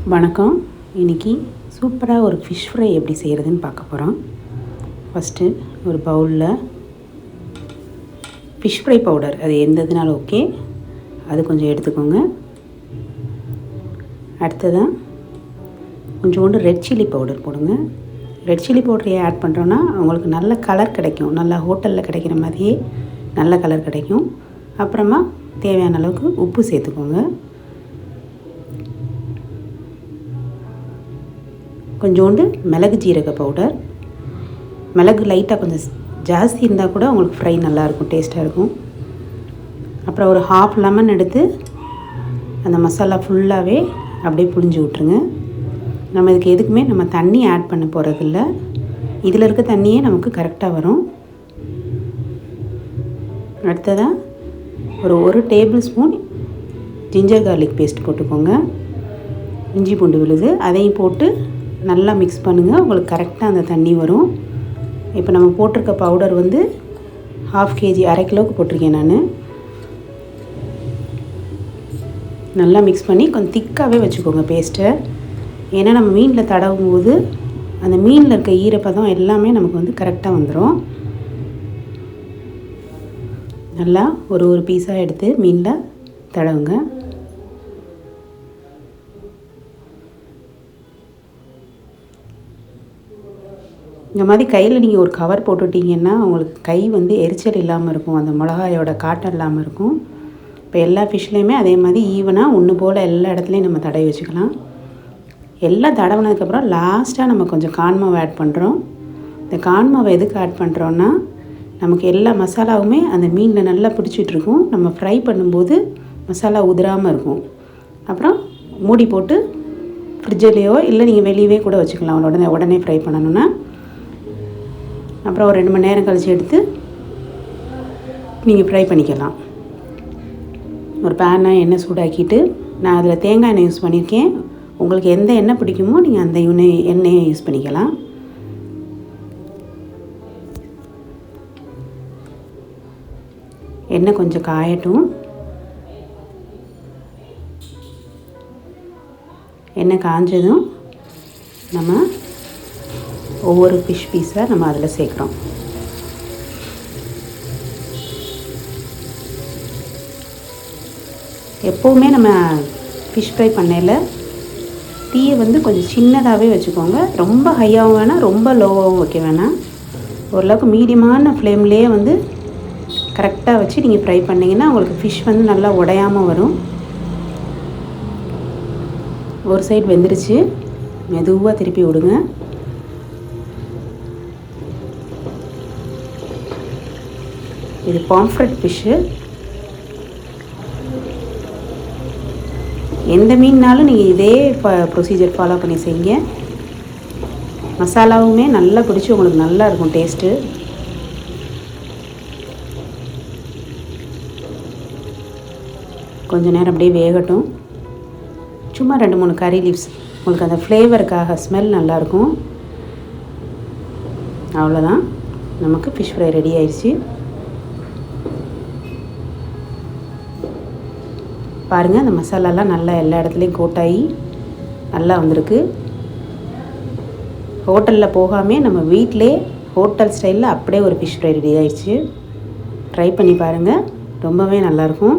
வணக்கம். இன்றைக்கி சூப்பராக ஒரு ஃபிஷ் ஃப்ரை எப்படி செய்கிறதுன்னு பார்க்க போகிறோம். ஃபஸ்ட்டு ஒரு பவுலில் ஃபிஷ் ஃப்ரை பவுடர், அது எந்ததுனாலும் ஓகே, அது கொஞ்சம் எடுத்துக்கோங்க. அடுத்ததாக கொஞ்சோண்டு ரெட் சில்லி பவுடர் போடுங்க. ரெட் சில்லி பவுடரை ஆட் பண்ணுறோன்னா அவங்களுக்கு நல்ல கலர் கிடைக்கும், நல்லா ஹோட்டலில் கிடைக்கிற மாதிரியே நல்ல கலர் கிடைக்கும். அப்புறமா தேவையான அளவுக்கு உப்பு சேர்த்துக்கோங்க. கொஞ்சோண்டு மிளகு ஜீரக பவுடர். மிளகு லைட்டாக கொஞ்சம் ஜாஸ்தி இருந்தால் கூட உங்களுக்கு ஃப்ரை நல்லாயிருக்கும், டேஸ்ட்டாக இருக்கும். அப்புறம் ஒரு ஹாஃப் லெமன் எடுத்து அந்த மசாலா ஃபுல்லாகவே அப்படியே புழிஞ்சு விட்ருங்க. நம்ம இதுக்கு எதுக்குமே நம்ம தண்ணி ஆட் பண்ண போகிறதில்ல, இதில் இருக்க தண்ணியே நமக்கு கரெக்டாக வரும். அடுத்ததாக ஒரு tablespoon ginger garlic paste போட்டுக்கோங்க. இஞ்சி பூண்டு விழுது அதையும் போட்டு நல்லா மிக்ஸ் பண்ணுங்கள். உங்களுக்கு கரெக்டாக அந்த தண்ணி வரும். இப்போ நம்ம போட்டிருக்க பவுடர் வந்து 1/2 kg, 1/2 கிலோவுக்கு போட்டிருக்கேன் நான். நல்லா மிக்ஸ் பண்ணி கொஞ்சம் திக்காகவே வச்சுக்கோங்க பேஸ்ட்டை. ஏன்னா நம்ம மீனில் தடவும் போது அந்த மீனில் இருக்க ஈரப்பதம் எல்லாமே நமக்கு வந்து கரெக்டாக வந்துடும். நல்லா ஒரு பீஸாக எடுத்து மீனில் தடவுங்க. இந்த மாதிரி கையில் நீங்கள் ஒரு கவர் போட்டுட்டிங்கன்னா உங்களுக்கு கை வந்து எரிச்சல் இல்லாமல் இருக்கும், அந்த மிளகாயோட காட்டம் இல்லாமல் இருக்கும். இப்போ எல்லா ஃபிஷ்லேயுமே அதே மாதிரி ஈவனாக ஒன்று போல் எல்லா இடத்துலையும் நம்ம தடவி வச்சுக்கலாம். எல்லாம் தடவினதுக்கப்புறம் லாஸ்ட்டாக நம்ம கொஞ்சம் கான்மாவை ஆட் பண்ணுறோம். இந்த கான்மாவை எதுக்கு ஆட் பண்ணுறோன்னா நமக்கு எல்லா மசாலாவுமே அந்த மீனில் நல்லா பிடிச்சிட்ருக்கும். நம்ம ஃப்ரை பண்ணும்போது மசாலா உதிராமல் இருக்கும். அப்புறம் மூடி போட்டு ஃப்ரிட்ஜிலேயோ இல்லை நீங்கள் வெளியவே கூட வச்சுக்கலாம் உடனே ஃப்ரை பண்ணணுன்னா. அப்புறம் ஒரு 2 மணி நேரம் கழித்து எடுத்து நீங்கள் ஃப்ரை பண்ணிக்கலாம். ஒரு பேனை எண்ணெய் சூடாக்கிட்டு, நான் அதில் தேங்காய் எண்ணெய் யூஸ் பண்ணியிருக்கேன். உங்களுக்கு எந்த எண்ணெய் பிடிக்குமோ நீங்கள் அந்த எண்ணெயை யூஸ் பண்ணிக்கலாம். எண்ணெய் கொஞ்சம் காயட்டும். எண்ணெய் காஞ்சதும் நம்ம ஒவ்வொரு ஃபிஷ் பீஸாக நம்ம அதில் சேர்க்குறோம். எப்போவுமே நம்ம ஃபிஷ் ஃப்ரை பண்ணையில் தீயை வந்து கொஞ்சம் சின்னதாகவே வச்சுக்கோங்க. ரொம்ப ஹையாகவும் வேணாம், ரொம்ப லோவாகவும் வைக்க வேணாம். ஓரளவுக்கு மீடியமான ஃப்ளேம்லேயே வந்து கரெக்டாக வச்சு நீங்கள் ஃப்ரை பண்ணிங்கன்னா உங்களுக்கு ஃபிஷ் வந்து நல்லா உடையாமல் வரும். ஒரு சைடு வெந்துருச்சு, மெதுவாக திருப்பி விடுங்க. இது பாம்ஃப்ரெட் ஃபிஷ்ஷு. எந்த மீன்னாலும் நீங்கள் இதே ப்ரொசீஜர் ஃபாலோ பண்ணி செய்யுங்க. மசாலாவுமே நல்லா பிடிச்சி உங்களுக்கு நல்லா இருக்கும் டேஸ்ட்டு. கொஞ்சம் நேரம் அப்படியே வேகட்டும். சும்மா 2-3 கறி லீவ்ஸ், உங்களுக்கு அந்த ஃப்ளேவருக்காக ஸ்மெல் நல்லாயிருக்கும். அவ்வளோதான், நமக்கு ஃபிஷ் ஃப்ரை ரெடி ஆயிடுச்சு. பாருங்கள், அந்த மசாலாலாம் நல்லா எல்லா இடத்துலையும் கோட்டாகி நல்லா வந்திருக்கு. ஹோட்டலில் போகாமல் நம்ம வீட்டிலே ஹோட்டல் ஸ்டைலில் அப்படியே ஒரு ஃபிஷ் ஃப்ரை ரெடி ஆயிடுச்சு. ட்ரை பண்ணி பாருங்கள், ரொம்பவே நல்லாயிருக்கும்.